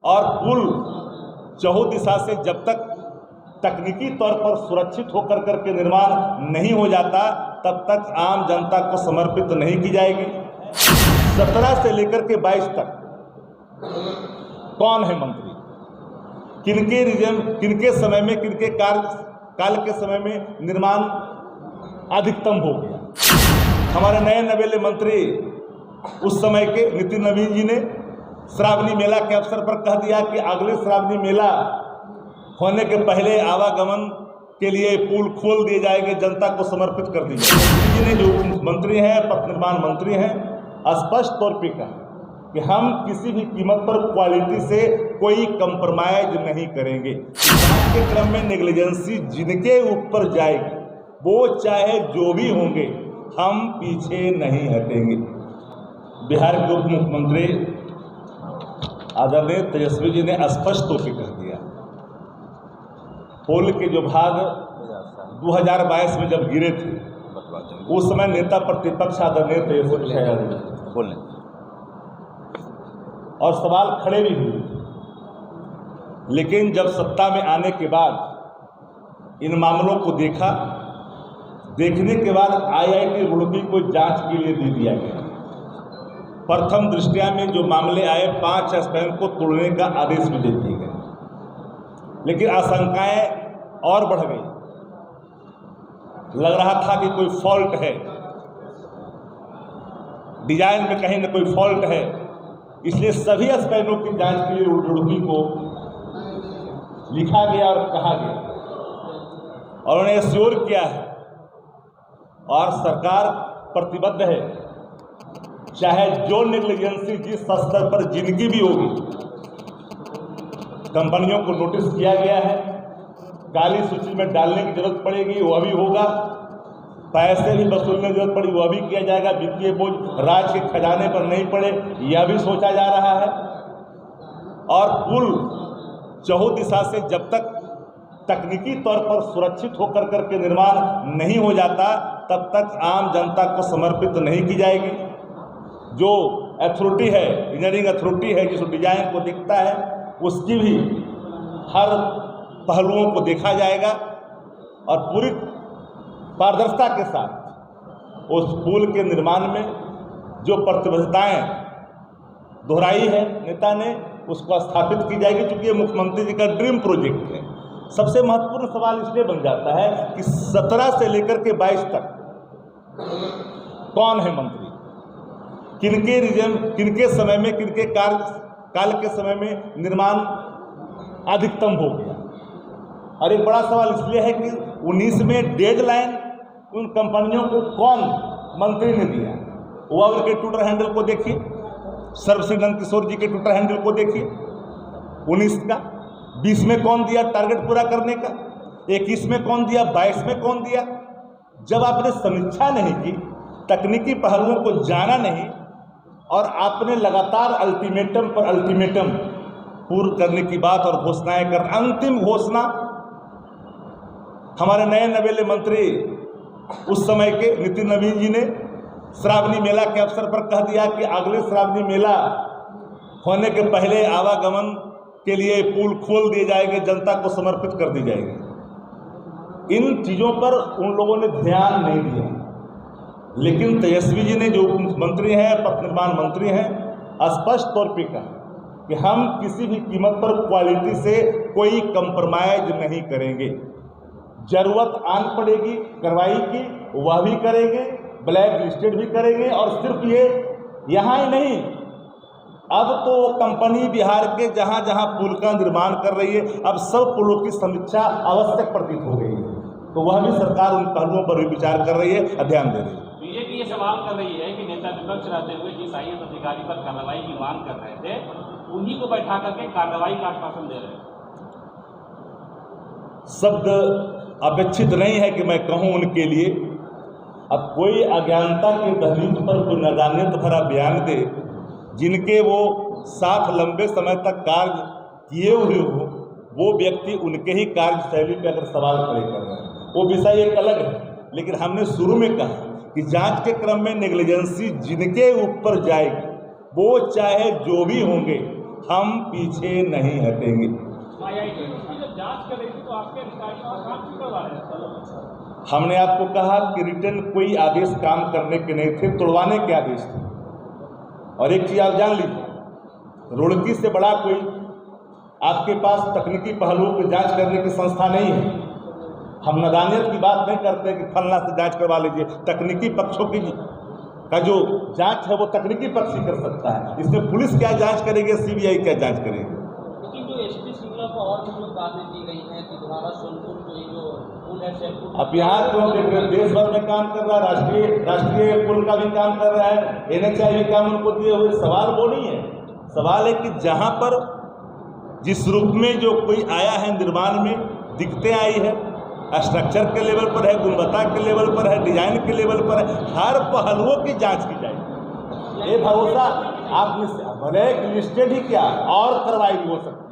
और पुल चहुं दिशा से जब तक तकनीकी तौर पर सुरक्षित होकर करके निर्माण नहीं हो जाता तब तक आम जनता को समर्पित नहीं की जाएगी। 17 से लेकर के 22 तक कौन है मंत्री, किनके समय में, किनके काल के समय में निर्माण अधिकतम हो गया। हमारे नए नवेले मंत्री उस समय के नितिन नवीन जी ने श्रावणी मेला के अवसर पर कह दिया कि अगले श्रावणी मेला होने के पहले आवागमन के लिए पुल खोल दिए जाएंगे, जनता को समर्पित कर दी जाएगी। जी ने जो मंत्री हैं, पथ निर्माण मंत्री हैं, स्पष्ट तौर पे कहा कि हम किसी भी कीमत पर क्वालिटी से कोई कंप्रोमाइज नहीं करेंगे। जांच के क्रम में नेग्लिजेंसी जिनके ऊपर जाएगी वो चाहे जो भी होंगे, हम पीछे नहीं हटेंगे। बिहार के उप मुख्यमंत्री आदरणीय तेजस्वी जी ने स्पष्ट तौर पर कह दिया, पुल के जो भाग 2022 में जब गिरे थे उस समय नेता प्रतिपक्ष आदरणीय तेजस्वी बोलने और सवाल खड़े भी हुए, लेकिन जब सत्ता में आने के बाद इन मामलों को देखने के बाद IIT रुड़की को जांच के लिए दे दिया गया। प्रथम दृष्टया में जो मामले आए 5 स्पैन को तोड़ने का आदेश भी दे दिए गए, लेकिन आशंकाएं और बढ़ गई। लग रहा था कि कोई फॉल्ट है, डिजाइन में कहीं न कोई फॉल्ट है, इसलिए सभी स्पैनों की जांच के लिए रुड़की को लिखा गया और कहा गया और उन्हें एश्योर किया है। और सरकार प्रतिबद्ध है, चाहे जो नेग्लिजेंसी जिस स्तर पर जिनकी भी होगी, कंपनियों को नोटिस किया गया है, काली सूची में डालने की जरूरत पड़ेगी वह भी होगा, पैसे भी वसूलने की जरूरत पड़ी वह भी किया जाएगा, वित्तीय बोझ राज्य के खजाने पर नहीं पड़े यह भी सोचा जा रहा है। और पुल चहुं दिशा से जब तक तकनीकी तौर पर सुरक्षित होकर करके निर्माण नहीं हो जाता तब तक आम जनता को समर्पित नहीं की जाएगी। जो अथॉरिटी है, इंजीनियरिंग अथॉरिटी है, जिस डिजाइन को दिखता है उसकी भी हर पहलुओं को देखा जाएगा और पूरी पारदर्शिता के साथ उस पुल के निर्माण में जो प्रतिबद्धताएं दोहराई है नेता ने उसको स्थापित की जाएगी, क्योंकि ये मुख्यमंत्री जी का ड्रीम प्रोजेक्ट है। सबसे महत्वपूर्ण सवाल इसलिए बन जाता है कि 17 से लेकर के 22 तक कौन है मंत्री, किनके समय में, किनके काल के समय में निर्माण अधिकतम हो गया। और एक बड़ा सवाल इसलिए है कि 19 में डेडलाइन उन कंपनियों को कौन मंत्री ने दिया। ओवर के ट्विटर हैंडल को देखिए, सर्वश्री किशोर जी के ट्विटर हैंडल को देखिए, 19 का 20 में कौन दिया टारगेट पूरा करने का, 21 में कौन दिया, 22 में कौन दिया। जब आपने समीक्षा नहीं की, तकनीकी पहलुओं को जाना नहीं और आपने लगातार अल्टीमेटम पर अल्टीमेटम पूर्ण करने की बात और घोषणाएं कर, अंतिम घोषणा हमारे नए नवेले मंत्री उस समय के नितिन नवीन जी ने श्रावणी मेला के अवसर पर कह दिया कि अगले श्रावणी मेला होने के पहले आवागमन के लिए पुल खोल दिए जाएंगे, जनता को समर्पित कर दी जाएगी। इन चीज़ों पर उन लोगों ने ध्यान नहीं दिया, लेकिन तेजस्वी जी ने जो मंत्री हैं, पथ निर्माण मंत्री हैं, स्पष्ट तौर पे कहा कि हम किसी भी कीमत पर क्वालिटी से कोई कंप्रोमाइज नहीं करेंगे। जरूरत आन पड़ेगी कार्रवाई की वह भी करेंगे, ब्लैक लिस्टेड भी करेंगे। और सिर्फ ये यहाँ ही नहीं, अब तो कंपनी बिहार के जहाँ जहाँ पुल का निर्माण कर रही है, अब सब पुलों की समीक्षा आवश्यक प्रतीत हो गई है, तो वह भी सरकार उन पहलुओं पर भी विचार कर रही है, ध्यान दे रही है। बीजेपी ये सवाल कर रही है कि नेता विपक्ष रहते हुए जिस IAS अधिकारी पर कार्रवाई की मांग कर रहे थे उन्हीं को बैठा करके कार्रवाई का आश्वासन दे रहे हैं। शब्द अपेक्षित नहीं है कि मैं कहूँ उनके लिए। अब कोई अज्ञानता के दहलीज पर कोई नदानियत भरा बयान दे, जिनके वो साथ लंबे समय तक कार्य किए हुए हो, वो व्यक्ति उनके ही कार्यशैली पर अगर सवाल खड़े कर रहे हैं वो विषय एक अलग है। लेकिन हमने शुरू में कहा कि जांच के क्रम में नेग्लिजेंसी जिनके ऊपर जाएगी वो चाहे जो भी होंगे, हम पीछे नहीं हटेंगे। जब जांच कर रही थी तो आपके अधिकारियों का काम क्यों करवा रहे थे? हमने आपको कहा कि रिटर्न कोई आदेश काम करने के नहीं थे, तोड़वाने के आदेश थे। और एक चीज आप जान लीजिए, रुड़की से बड़ा कोई आपके पास तकनीकी पहलुओं की जांच करने की संस्था नहीं है। हम नादानियत की बात नहीं करते कि फलना से जांच करवा लीजिए। तकनीकी पक्षों की का जो जांच है वो तकनीकी पक्ष ही कर सकता है। इसमें पुलिस क्या जांच करेगी, सीबीआई क्या जांच करेगी? लेकिन जो एसपी शिमला को और भी जो बातें दी गई हैं कि दोबारा सोनपुर जो पुल है शेरपुर, अब यहाँ क्यों देख रहे हैं? देश भर में काम कर रहा है, राष्ट्रीय पुल का भी काम कर रहा है, NHAI भी काम उनको दिए हुए। सवाल वो नहीं है, सवाल है कि जहाँ पर जिस रूप में जो कोई आया है निर्माण में, दिक्कतें आई है, स्ट्रक्चर के लेवल पर है, गुणवत्ता के लेवल पर है, डिजाइन के लेवल पर है, हर पहलुओं की जांच की जाएगी। ये भरोसा आप भले लिस्टेड ही क्या और कार्रवाई भी हो सकती है।